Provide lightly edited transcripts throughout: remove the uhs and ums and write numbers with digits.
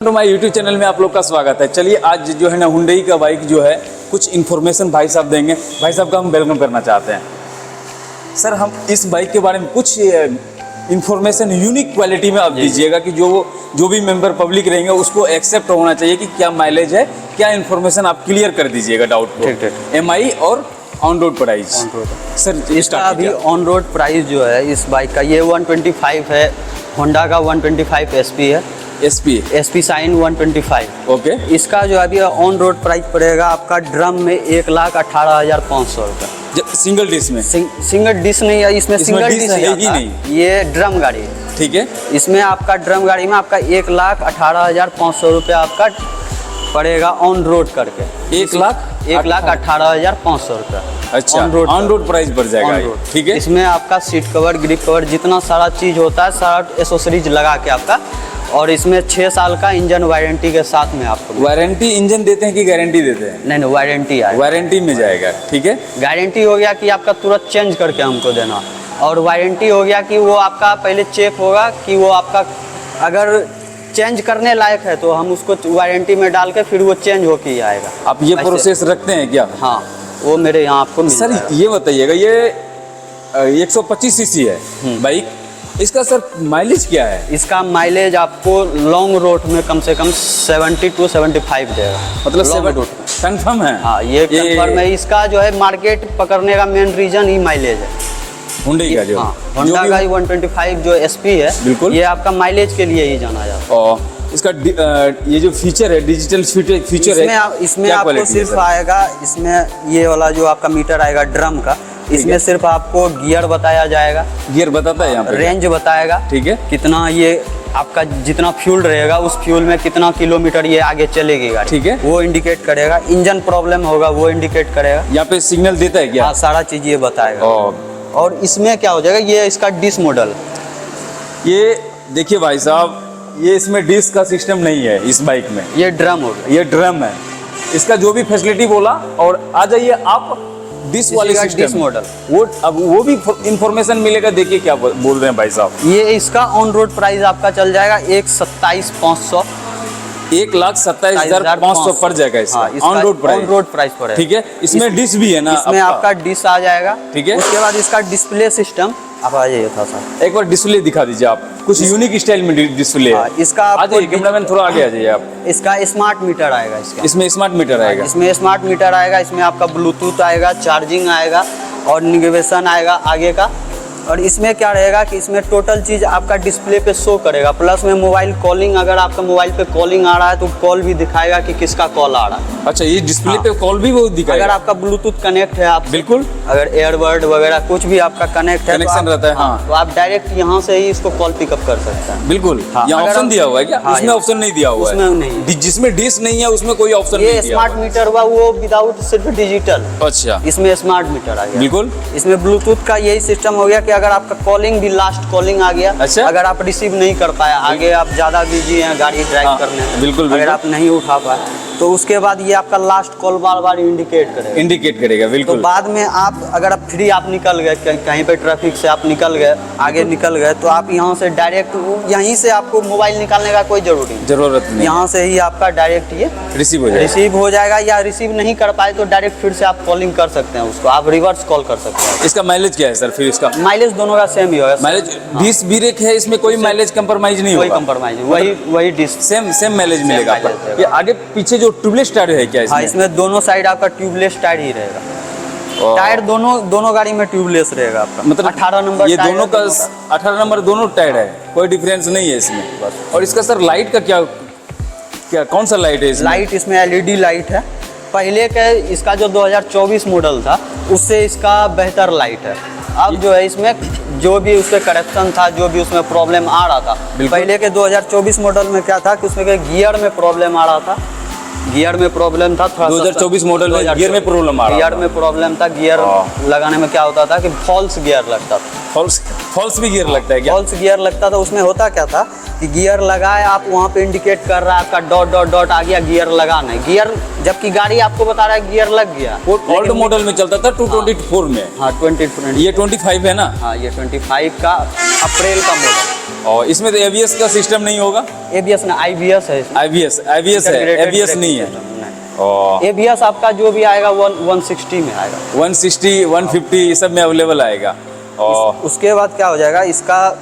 तो हमारे YouTube channel में आप लोग का स्वागत है। चलिए आज जो है ना हुंडई का बाइक जो है कुछ इन्फॉर्मेशन भाई साहब देंगे। भाई साहब का हम वेलकम करना चाहते हैं। सर हम इस बाइक के बारे में कुछ इन्फॉर्मेशन यूनिक क्वालिटी में आप दीजिएगा कि जो भी मेंबर पब्लिक रहेंगे उसको एक्सेप्ट होना चाहिए कि क्या माइलेज है, क्या इन्फॉर्मेशन आप क्लियर कर दीजिएगा डाउट को। MI और ऑन रोड प्राइस। सर इसका अभी ऑन रोड प्राइस जो है इस बाइक का ये 125 है। होंडा का 125 SP है। SP sign 125। ओके। इसका जो अभी ऑन रोड प्राइस पड़ेगा आपका ड्रम में 1,18,500 रुपये। सिंगल डिस्क में? सिंगल डिस्क नहीं है, इसमें सिंगल डिस्क है ही नहीं। ये ड्रम गाड़ी है। ठीक है। इसमें आपका ड्रम गाड़ी में आपका 1,18,500 रुपये आपका पड़ेगा ऑन रोड करके। 1,18,500 रुपये। अच्छा, ऑन रोड प्राइस बढ़ जाएगा। ठीक है। इसमें आपका सीट कवर, ग्रिप कवर, जितना सारा चीज होता है सारा एसेसरीज लगा के आपका, और इसमें 6 साल का इंजन वारंटी के साथ में आपको। वारंटी इंजन देते हैं कि गारंटी देते हैं? नहीं, वारंटी है। वारंटी में जाएगा। ठीक है। गारंटी हो गया कि आपका तुरंत चेंज करके हमको देना, और वारंटी हो गया कि वो आपका पहले चेक होगा कि वो आपका अगर चेंज करने लायक है तो हम उसको वारंटी में डाल के फिर वो चेंज होके ही आएगा। आप ये प्रोसेस रखते हैं क्या? हाँ, वो मेरे यहाँ आपको मिल सर ये बताइएगा, ये 125 सीसी है बाइक, इसका सर माइलेज क्या है? इसका माइलेज आपको लॉन्ग रूट में कम से कम 70 to 75 देगा। मतलब 7 कंफर्म है? हाँ, ये कंफर्म है। इसका जो है मार्केट पकड़ने का मेन रीजन ही माइलेज है। हुंडई का जो होंडा का 125 जो SP है, बिल्कुल ये आपका माइलेज के लिए ही जाना जाता है। और इसका ये जो फीचर है, डिजिटल फीचर है, इसमें आपको सिर्फ आएगा, इसमें ये वाला जो आपका मीटर आएगा ड्रम का, इसमें सिर्फ आपको गियर बताया जाएगा। गियर बताता है यहाँ पे? रेंज बताएगा। ठीक है। कितना ये आपका जितना फ्यूल रहेगा उस फ्यूल में कितना किलोमीटर ये आगे चलेगी गाड़ी। ठीक है। वो इंडिकेट करेगा। इंजन प्रॉब्लम होगा वो इंडिकेट करेगा। यहाँ पे सिग्नल देता है क्या? हाँ, सारा चीज ये बताएगा। और इसमें क्या हो जाएगा, ये इसका डिस्क मॉडल। ये देखिए भाई साहब, ये इसमें डिस्क का सिस्टम नहीं है इस बाइक में। ये ड्रम होगा। ये ड्रम है। इसका जो भी फैसिलिटी बोला, और आ जाइए आप डिस्क वाले सिस्टम मॉडल, वो अब वो भी इंफॉर्मेशन मिलेगा। देखिए क्या बोल रहे हैं भाई साहब। ये इसका ऑन रोड प्राइस आपका चल जाएगा 1,27,500। 1,27,500 पड़ जाएगा इसका ऑन रोड प्राइस पड़ेगा। ठीक है। इसमें डिस्क भी है ना? इसमें आपका डिस्क आ जाएगा। ठीक है। उसके बाद इसका डिस्प्ले सिस्टम, आप आ जाइए था सर, एक बार डिस्प्ले दिखा दीजिए आप। कुछ यूनिक स्टाइल में डिस्प्ले है। इसका आ जाइए कैमरामैन, थोड़ा आगे आ जाइए आप। इसका स्मार्ट मीटर आएगा। इसमें स्मार्ट मीटर आएगा। इसमें स्मार्ट मीटर आएगा। इसमें आपका ब्लूटूथ आएगा, चार्जिंग आएगा और नेविगेशन आएगा आगे का। और इसमें क्या रहेगा कि इसमें टोटल चीज आपका डिस्प्ले पे शो करेगा। प्लस में मोबाइल कॉलिंग, अगर आपका मोबाइल पे कॉलिंग आ रहा है तो कॉल भी दिखाएगा कि किसका कॉल आ रहा है। अच्छा, ये डिस्प्ले पे कॉल भी वो दिखाएगा? अगर आपका ब्लूटूथ कनेक्ट है, आप बिल्कुल, अगर एयरबड वगैरह कुछ भी आपका कनेक्ट है, कनेक्शन रहता है, हाँ, तो आप डायरेक्ट यहाँ से ही इसको कॉल पिकअप कर सकते हैं। बिल्कुल। यहाँ ऑप्शन दिया हुआ है क्या? उसमें ऑप्शन नहीं दिया हुआ है। उसमें नहीं, जिसमें डिस्क नहीं है उसमें कोई ऑप्शन नहीं दिया। ये स्मार्ट मीटर हुआ वो विदाउट सिर्फ डिजिटल। अच्छा, इसमें स्मार्ट मीटर आ गया। बिल्कुल। इसमें ब्लूटूथ का यही सिस्टम हो गया कि अगर आपका कॉलिंग भी लास्ट कॉलिंग आ गया। अच्छा। अगर आप रिसीव नहीं कर पाए, आगे आप ज्यादा बिजी हैं गाड़ी ड्राइव करने में, बिल्कुल, अगर आप नहीं उठा पाए तो उसके बाद ये आपका लास्ट कॉल बार बार इंडिकेट करेगा। बिल्कुल। तो बाद में आप अगर आप फ्री आप निकल गए, कहीं पे ट्रैफिक से आप निकल गए, आगे निकल गए, तो आप यहाँ से डायरेक्ट यहीं से आपको मोबाइल निकालने का कोई जरूरत नहीं। यहाँ से ही आपका डायरेक्ट ये रिसीव हो जाएगा। या रिसीव नहीं कर पाए तो डायरेक्ट फिर से आप कॉलिंग कर सकते हैं उसको, आप रिवर्स कॉल कर सकते हैं। इसका माइलेज क्या है सर? फिर इसका माइलेज दोनों का सेम ही होगा। माइलेज 20 ब्रेक है, इसमें कोई माइलेज कंप्रोमाइज नहीं होगा? कोई कंप्रोमाइज नहीं, वही डिस्क सेम माइलेज मिलेगा। ये आगे पीछे जो ट्यूबलेस टायर है क्या इसमें? हाँ, इसमें दोनों साइड आपका ट्यूबलेस टायर ही रहेगा। टायर दोनों गाड़ी में ट्यूबलेस रहेगा आपका। मतलब 18 नंबर ये दोनों का 18 नंबर दोनों टायर है, कोई डिफरेंस नहीं है इसमें बस। और इसका सर लाइट का क्या कौन सा लाइट है इसमें? लाइट इसमें LED लाइट है। पहले के इसका जो 2024 मॉडल था उससे इसका बेहतर लाइट है। अब जो है इसमें जो भी उसके करेक्शन था, जो भी उसमें प्रॉब्लम आ रहा था, पहले के 2024 मॉडल में क्या था कि उसमें गियर में प्रॉब्लम आ रहा था। गियर में प्रॉब्लम था थोड़ा। 2024 मॉडल में गियर में प्रॉब्लम आ रहा था। गियर में प्रॉब्लम था। गियर लगाने में क्या होता था कि फॉल्स गियर लगता था। फॉल्स भी गियर लगता है क्या? फॉल्स गियर लगता था। उसमें होता क्या था कि गियर लगाए, आप वहाँ पे इंडिकेट कर रहा है आपका डॉट आ गया, गियर लगाना है। गियर जबकि गाड़ी आपको बता रहा है गियर लग गया। ओल्ड मॉडल में चलता था 224 में। हाँ, 20 ये 25 है ना? हाँ, ये 25 का अप्रैल का मॉडल। और इसमें तो एबीएस का सिस्टम नहीं होगा? ABS ना, IBS है इसमें। आईबीएस है, एबीएस नहीं है। और ABS आपका जो भी आएगा 160 में आएगा। 160, 150 ये सब में अवेलेबल आएगा। और उसके बाद क्या हो जाएगा, इसका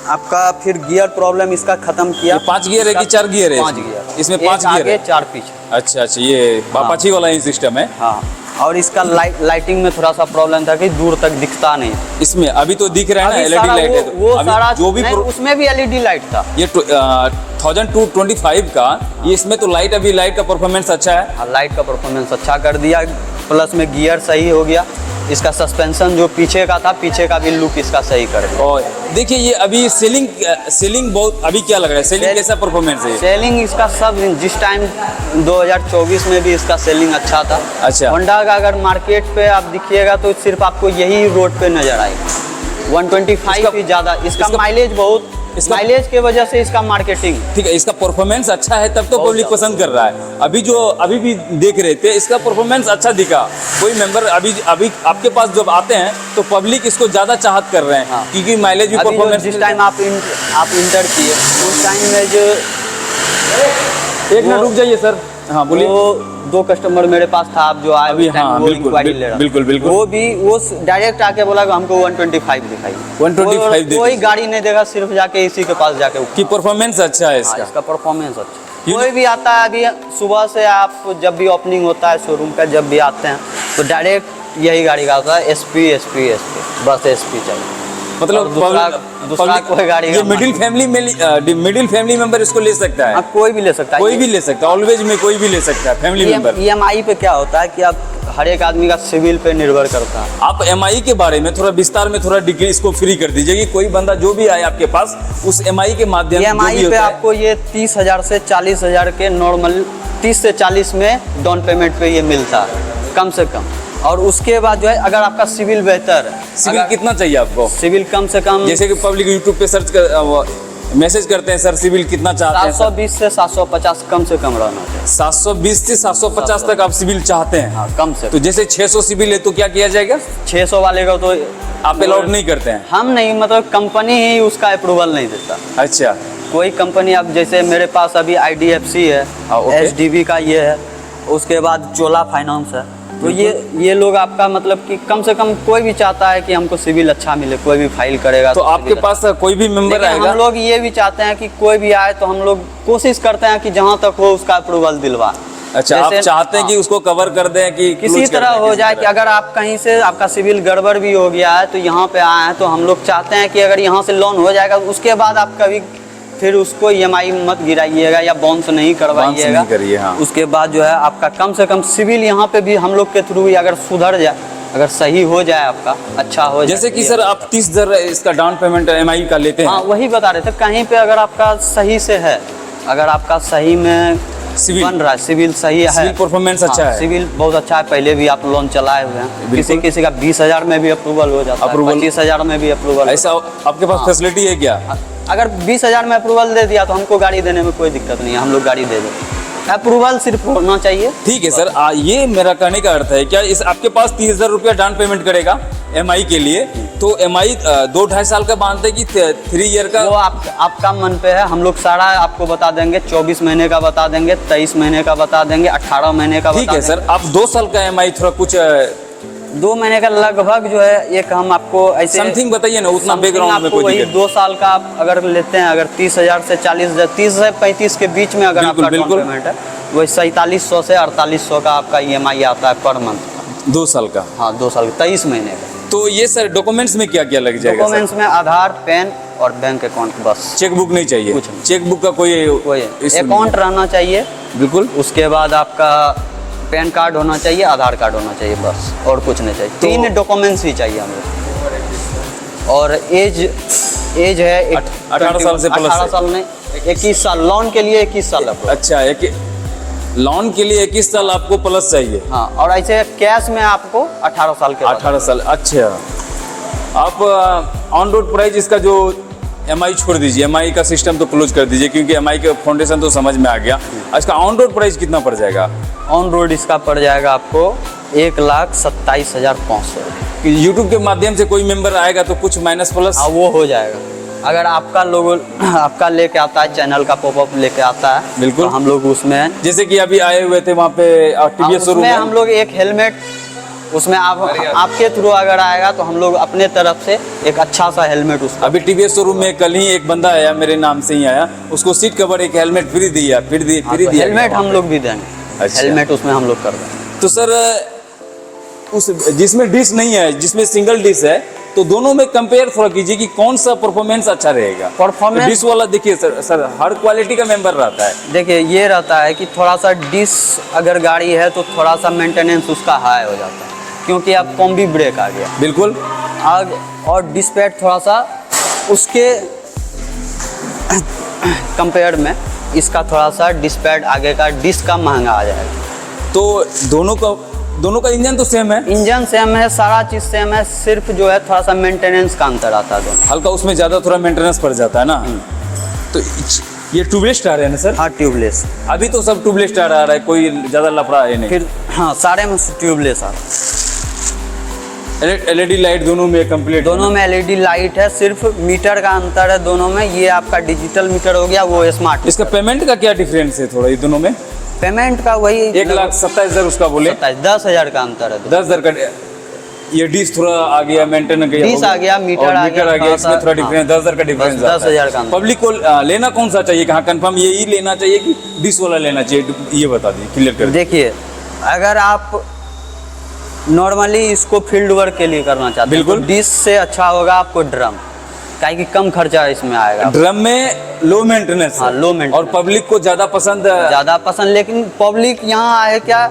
आपका फिर गियर प्रॉब्लम इसका खत्म किया। ये 5 गियर है कि 4 गियर है? 5 गियर। इसमें एक 5 गियर आगे है। 4 पीछे। अच्छा अच्छा, ये अपाची वाला ही सिस्टम है। हाँ, और इसका लाइटिंग में थोड़ा सा प्रॉब्लम था कि दूर तक दिखता नहीं। इसमें अभी तो दिख रहा है ना, अभी एलईडी सारा लाइट है। वो अभी सारा जो भी नहीं, उसमें भी LED लाइट था। ये 1025 का, ये इसमें तो लाइट, अभी लाइट का परफॉर्मेंस अच्छा है। हाँ, लाइट का परफॉर्मेंस अच्छा कर दिया, प्लस में गियर सही हो गया। इसका सस्पेंशन जो पीछे का था, पीछे का भी लुक इसका सही कर दिया। और देखिए ये अभी सेलिंग बहुत, अभी क्या लग रहा है, सेलिंग कैसा परफॉर्मेंस है? सेलिंग इसका सब जिस टाइम 2024 में भी इसका सेलिंग अच्छा था। अच्छा। होंडा का अगर मार्केट पे आप दिखिएगा तो सिर्फ आपको यही रोड पे नजर आएगा। 125 ही ज़्यादा, इसका माइलेज बहुत, माइलेज के वजह से इसका मार्केटिंग। ठीक है, इसका परफॉर्मेंस अच्छा है तब तो पब्लिक पसंद कर रहा है। अभी भी देख रहे थे, इसका परफॉर्मेंस अच्छा दिखा। कोई मेंबर अभी आपके पास जब आते हैं तो पब्लिक इसको ज़्यादा चाहत कर रहे हैं। हाँ। क्योंकि माइलेज भी, अभी परफॉर्मेंस। जिस टाइम आप इंटर किए उस टाइम में जो एक मिनट रुक जाइए सर। हाँ बोलिए। वो 2 कस्टमर मेरे पास था, आप जो आए अभी, उस टाइम हाँ, वो बिल्कुल, इंक्वायरी ले रहा था। बिल्कुल। वो डायरेक्ट आके बोला कि हमको 125 दिखाई। 125 दे कोई दीजिए। गाड़ी नहीं देगा, सिर्फ जाके इसी के पास जाके कि परफॉर्मेंस अच्छा है हाँ, इसका। इसका परफॉर्मेंस अच्छा। कोई भी आता है, अभी सुबह से आप जब भी ओपनिंग होता है शोरूम का, जब भी आते हैं तो डायरेक्ट यही गाड़ी का होता है, SP बस SP चाहिए। मतलब दूसरा कोई गाड़ी ये मिडिल फैमिली मेंबर इसको ले सकता है। हाँ, कोई भी ले सकता है। कोई भी ले सकता है, ऑलवेज में कोई भी ले सकता है फैमिली मेंबर। EMI पे क्या होता है कि आप हर एक आदमी का सिविल पे निर्भर करता है। आप MI के बारे में थोड़ा विस्तार में थोड़ा डिग्री इसको फ्री कर दीजिए कि कोई बंदा जो भी आए आपके पास उस MI के माध्यम से EMI पे आपको ये 30,000 से 40,000 के नॉर्मल 30 से 40 में डाउन पेमेंट पे ये मिलता है कम से कम। और उसके बाद जो है, अगर आपका सिविल बेहतर है, सिविल कितना चाहिए आपको? सिविल कम से कम, जैसे कि पब्लिक यूट्यूब पे सर्च कर मैसेज करते हैं, सर सिविल कितना चाहते हैं? 720 से 750 कम से कम रहना चाहिए। 720 से 750 तक आप सिविल चाहते हैं? हाँ, कम से तो जैसे 600 सिविल है तो क्या किया जाएगा? 600 वाले का तो आप अलाउड नहीं करते हैं? हम नहीं, मतलब कंपनी ही उसका अप्रूवल नहीं देता। अच्छा। कोई कंपनी, अब जैसे मेरे पास अभी IDFC है, ओके। SDB का ये है, उसके बाद चोला फाइनेंस है। तो ये लोग आपका मतलब कि कम से कम कोई भी चाहता है कि हमको सिविल अच्छा मिले, कोई भी फाइल करेगा तो आपके पास कोई भी मेंबर आएगा? हम लोग ये भी चाहते हैं कि कोई भी आए तो हम लोग कोशिश करते हैं कि जहाँ तक हो उसका अप्रूवल दिलवा। अच्छा, आप चाहते हैं कि उसको कवर कर दें कि किसी तरह हो जाए कि अगर आप कहीं से आपका सिविल गड़बड़ भी हो गया है तो यहाँ पे आए हैं तो हम लोग चाहते हैं कि अगर यहाँ से लोन हो जाएगा उसके बाद आप कभी फिर उसको EMI मत गिराइएगा या बाउंस नहीं करवाइएगा। हाँ। उसके बाद जो है आपका कम से कम सिविल यहाँ पे भी हम लोग के थ्रू ही अगर सुधर जाए, अगर सही हो जाए, आपका अच्छा हो जाए। जैसे कि सर आप 30,000 इसका डाउन पेमेंट MI का लेते हैं? हाँ, वही बता रहे थे, कहीं पे अगर आपका सही से है, अगर आपका सही में सिविल बन रहा है, सिविल सही है, सिविल परफॉर्मेंस अच्छा है, सिविल बहुत अच्छा है, पहले भी आप लोन चलाए हुए हैं, किसी का 20,000 में भी अप्रूवल हो जाता है, 25,000 में भी अप्रूवल। ऐसा आपके पास फैसिलिटी है क्या? अगर 20,000 में अप्रूवल दे दिया तो हमको गाड़ी देने में कोई दिक्कत नहीं है, हम लोग गाड़ी दे देंगे। अप्रूवल सिर्फ होना चाहिए। ठीक है सर, ये मेरा कहने का अर्थ है, क्या इस आपके पास 30,000 रुपया डाउन पेमेंट करेगा MI के लिए, तो MI 2-2.5 साल का बांधते हैं कि 3 ईयर का? वो आपका मन पे है, हम लोग सारा आपको बता देंगे, 24 महीने का बता देंगे, 23 महीने का बता देंगे, 18 महीने का। ठीक है सर, आप 2 साल का MI थोड़ा कुछ 2 महीने का लगभग जो है, एक हम आपको ऐसे समथिंग बताइए ना, उतना बैकग्राउंड में कोई वही 2 साल का आप अगर लेते हैं, अगर 30,000 से 40,000, 30 से 35 के बीच में अगर आपका डाउन पेमेंट है, वही 4700 से 4800 का आपका EMI आता है पर मंथ। 2 साल का? हाँ, 2 साल का, 23 महीने का। तो ये सर डॉक्यूमेंट्स में क्या क्या लग जाएगा? डॉक्यूमेंट्स में आधार, पैन और बैंक अकाउंट, बस। चेकबुक नहीं चाहिए? कुछ नहीं। चेकबुक का कोई अकाउंट रहना चाहिए, बिल्कुल। उसके बाद आपका पैन कार्ड होना चाहिए, आधार कार्ड होना चाहिए, बस, और कुछ नहीं चाहिए। 3 डॉक्यूमेंट्स ही चाहिए हमें। और एज है 18 साल से प्लस। 18 साल नहीं, 21 साल, लोन के लिए 21 साल आपको। अच्छा, लोन के लिए 21 साल आपको प्लस चाहिए? हाँ, और ऐसे कैश में आपको 18 साल के बाद। 18 साल, अच्छा। आप ऑन रोड प्राइस इसका जो MI छोड़ दीजिए, MI का सिस्टम तो क्लोज कर दीजिए, क्योंकि MI के फाउंडेशन तो समझ में आ गया। इसका ऑन रोड प्राइस कितना पड़ जाएगा? ऑन रोड इसका पड़ जाएगा आपको 1,27,500। यूट्यूब के माध्यम से कोई मेंबर आएगा तो कुछ माइनस प्लस? हाँ, वो हो जाएगा। अगर आपका लोगो आपका लेके आता है, चैनल का पॉपअप लेके आता है, बिल्कुल। तो हम लोग उसमें जैसे कि अभी आए हुए थे वहाँ पे टीवीएस शोरूम उसमें में, हम लोग एक हेलमेट, उसमें आपके थ्रू अगर आएगा तो हम लोग अपने तरफ से एक अच्छा सा हेलमेट उसका। अभी टीवीएस शोरूम में कल ही एक बंदा आया, मेरे नाम से ही आया, उसको सीट कवर एक हेलमेट फ्री दिया, फ्री दिया हेलमेट हम लोग भी देंगे। अच्छा। हेलमेट उसमें हम लोग कर देंगे। तो सर उस जिसमें डिश नहीं है, जिसमें सिंगल डिश है, तो दोनों में कंपेयर थोड़ा कीजिए कि कौन सा परफॉर्मेंस अच्छा रहेगा। परफॉर्मेंस डिश वाला देखिए सर हर क्वालिटी का मेंबर रहता है। देखिए ये रहता है कि थोड़ा सा डिश अगर गाड़ी है तो थोड़ा सा मेंटेनेंस उसका हाई हो जाता है, क्योंकि अब कॉम्बी ब्रेक आ गया। बिल्कुल। आग और डिश पैड थोड़ा सा उसके कंपेयर में इसका थोड़ा सा डिश पैड आगे का डिश का महंगा आ जाएगा। तो दोनों का इंजन तो सेम है, इंजन सेम है, सारा चीज़ सेम है, सिर्फ जो है थोड़ा सा मेंटेनेंस का अंतर आता है दोनों। हल्का उसमें ज़्यादा थोड़ा मेंटेनेंस पड़ जाता है ना। तो ये ट्यूबलेस टायर है ना सर? हाँ ट्यूबलेस। अभी तो सब ट्यूबलेस टायर आ रहा है, कोई ज़्यादा लफड़ा है नहीं। फिर हाँ सारे में ट्यूबलेस आ एलईडी लाइट दोनों में कंप्लीट, दोनों में एलईडी लाइट है, सिर्फ मीटर का अंतर है दोनों में। ये आपका डिजिटल मीटर हो गया, वो स्मार्ट। इसका पेमेंट का क्या डिफरेंस है थोड़ा ये दोनों में? पेमेंट का वही 1,27,000 उसका बोले, 10,000 का अंतर है। 10,000 का। ये डिश थोड़ा आ गया, मेंटेन गया, डिश आ गया, मीटर आ गया, इसमें थोड़ा डिफरेंस 10,000 का डिफरेंस। 10,000 का अंतर। पब्लिक को लेना कौन सा चाहिए, कहाँ कंफर्म यही लेना चाहिए कि डिश वाला लेना चाहिए, ये बता दीजिए, क्लियर कर। देखिए अगर आप नॉर्मली इसको फील्ड वर्क के लिए करना चाहते हैं, बिल्कुल। तो डिश से अच्छा होगा आपको ड्रम, काहे कि कम खर्चा इसमें आएगा। ड्रम में लो मेंटेनेंस, हाँ, लो मेंटेनेंस। और पब्लिक को ज्यादा पसंद, लेकिन पब्लिक यहाँ आए क्या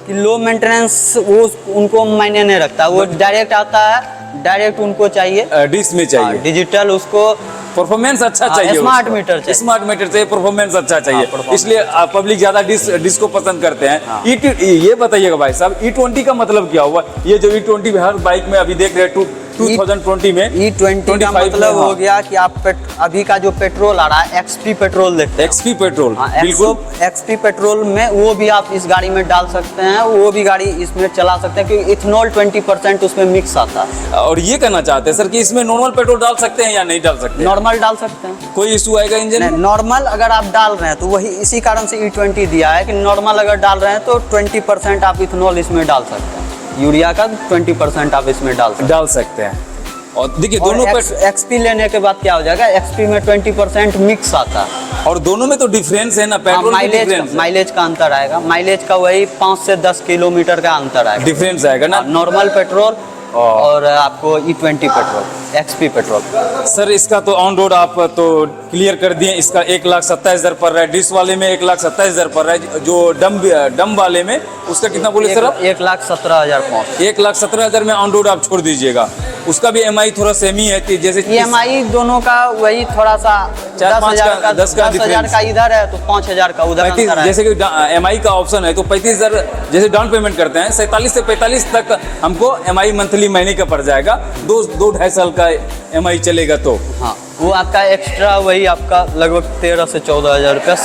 कि लो मेंटेनेंस वो उनको मायने नहीं रखता, वो डायरेक्ट आता है, डायरेक्ट उनको चाहिए डिश में चाहिए डिजिटल, उसको परफॉर्मेंस अच्छा चाहिए, स्मार्ट मीटर चाहिए, स्मार्ट मीटर चाहिए, परफॉर्मेंस अच्छा चाहिए, performance इसलिए पब्लिक ज्यादा डिश को पसंद करते हैं। हाँ। ये बताइएगा भाई साहब, E20 का मतलब क्या हुआ? ये जो E20 हर बाइक में अभी देख रहे हैं 2020 में E20 का मतलब हो गया कि आप अभी का जो पेट्रोल आ रहा है, XP पेट्रोल देखते हैं, XP पेट्रोल, बिल्कुल XP पेट्रोल में वो भी आप इस गाड़ी में डाल सकते हैं, वो भी गाड़ी इसमें चला सकते हैं, क्योंकि इथेनॉल 20% उसमें मिक्स आता है। और ये कहना चाहते हैं सर कि इसमें नॉर्मल पेट्रोल डाल सकते हैं या नहीं डाल सकते? नॉर्मल डाल सकते हैं, कोई इशू आएगा इंजन में? नॉर्मल अगर आप डाल रहे हैं तो वही इसी कारण से E20 दिया है कि नॉर्मल अगर डाल रहे हैं तो 20% आप इथेनॉल इसमें डाल सकते हैं, यूरिया का 20% आप इसमें डाल सकते हैं। और देखिए दोनों XP लेने के बाद क्या हो जाएगा, XP में 20% मिक्स आता है, और दोनों में तो डिफरेंस है ना, पेट्रोल माइलेज का अंतर आएगा, माइलेज का वही 5 से 10 किलोमीटर का अंतर आएगा, डिफरेंस आएगा ना, नॉर्मल पेट्रोल और आपको E20 petrol, XP petrol. Sir इसका तो ऑन रोड आप तो क्लियर कर दिए, इसका 1,27,000 पड़ रहा है, डिश वाले में 1,27,000 पड़ रहा है, जो डम वाले में उसका कितना बोले सर आप? 1,17,500। 1,17,000 में ऑन रोड आप छोड़ दीजिएगा। उसका भी EMI थोड़ा सेम ही है, जैसे EMI दोनों का वही थोड़ा सा 10,000 का इधर है तो 5,000 का उधर अंतर है। जैसे कि EMI का ऑप्शन है तो 35,000 जैसे डाउन पेमेंट करते हैं, 47 से 45 तक हमको EMI मंथली महीने का पड़ जाएगा, 2-2.5 साल का EMI चलेगा तो हाँ वो आपका एक्स्ट्रा वही आपका लगभग 13 से 14,000 रुपया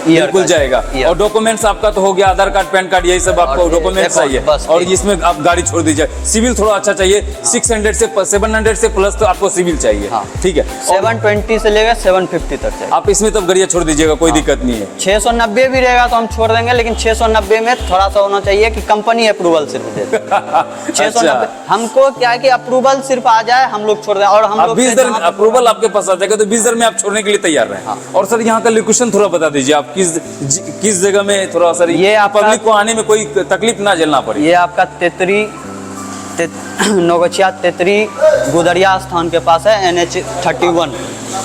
बिल्कुल जाएगा। और डॉक्यूमेंट्स आपका तो हो गया, आधार कार्ड, पैन कार्ड, यही सब आपको डॉक्यूमेंट्स चाहिए, और इसमें आप गाड़ी छोड़ दीजिए। सिविल थोड़ा अच्छा चाहिए, 600 से 700 से प्लस तो आपको सिविल चाहिए, ठीक है। 720 से लेकर 750 तक चाहिए। आप इसमें तब गाड़ियाँ छोड़ दीजिएगा, कोई दिक्कत नहीं है। 690 भी रहेगा तो हम छोड़ देंगे, लेकिन 690 में थोड़ा सा होना चाहिए कि कंपनी अप्रूवल सिर्फ दे। 690 हमको क्या है कि अप्रूवल सिर्फ आ जाए, हम लोग छोड़ दें। और हम लोग 20 दिन अप्रूवल आपके पास आ जाएगा तो 20 दिन में आप छोड़ने के लिए तैयार रहें। और सर यहाँ का लोकेशन थोड़ा बता दीजिए, आप किस जगह में, थोड़ा सर ये पब्लिक को आने में कोई तकलीफ ना झेलना पड़े। ये आपका नौगछिया तेतरी गुदरिया स्थान के पास है, NH31,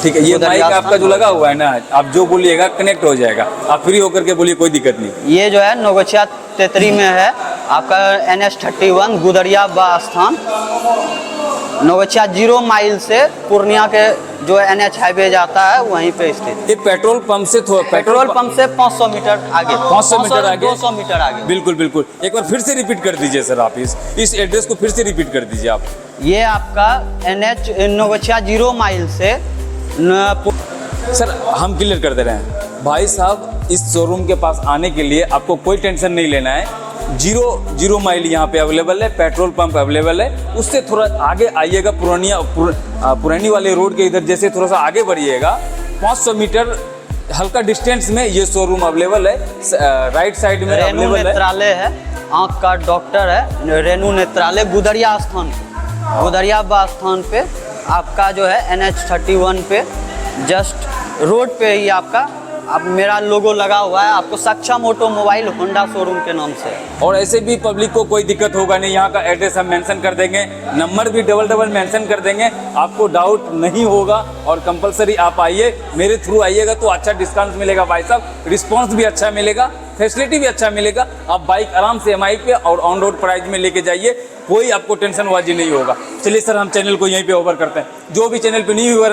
ठीक है। ये माइक आपका जो लगा हुआ है ना, आप जो बोलिएगा कनेक्ट हो जाएगा, आप फ्री होकर के बोलिए, कोई दिक्कत नहीं। ये जो है नौगछिया तेतरी में है आपका NH31 गुदरिया स्थान, नौगछिया 0 माइल से पूर्णिया के जो NH हाईवे जाता है वहीं पे स्थित। ये पेट्रोल पंप से 500 मीटर आगे, 500 मीटर आगे, 200 मीटर आगे। बिल्कुल बिल्कुल। एक बार फिर से रिपीट कर दीजिए सर, आप इस एड्रेस को फिर से रिपीट कर दीजिए आप। ये आपका NH नौगछिया 0 माइल से सर हम क्लियर कर दे रहे हैं भाई साहब, इस शोरूम के पास आने के लिए आपको कोई टेंशन नहीं लेना है। जीरो माइल यहाँ पे अवेलेबल है, पेट्रोल पंप अवेलेबल है। उससे थोड़ा आगे आइएगा, पुरानी वाले रोड के इधर जैसे थोड़ा सा आगे बढ़िएगा, 500 मीटर हल्का डिस्टेंस में ये शोरूम अवेलेबल है। राइट साइड में रेणु अवेलेबल है। नेत्रालय है, आँख का डॉक्टर है, रेणु नेत्रालय, गुदरिया स्थान, गुदरिया स्थान पे आपका जो है NH31 पे जस्ट रोड पे ही आपका अब मेरा लोगो लगा हुआ है, आपको सक्षम ऑटोमोबाइल होंडा शोरूम के नाम से। और ऐसे भी पब्लिक को कोई दिक्कत होगा नहीं, यहाँ का एड्रेस हम मेंशन कर देंगे, नंबर भी डबल मेंशन कर देंगे, आपको डाउट नहीं होगा। और कंपलसरी आप आइए, मेरे थ्रू आइएगा तो अच्छा डिस्काउंट मिलेगा भाई साहब, रिस्पांस भी अच्छा मिलेगा, फैसिलिटी भी अच्छा मिलेगा। आप बाइक आराम से EMI पे और ऑन रोड प्राइस में लेके जाइए, कोई आपको टेंशन बाजी नहीं होगा। चलिए सर, हम चैनल को यहीं पे ओवर करते हैं। जो भी चैनल पे न्यू व्यूअर है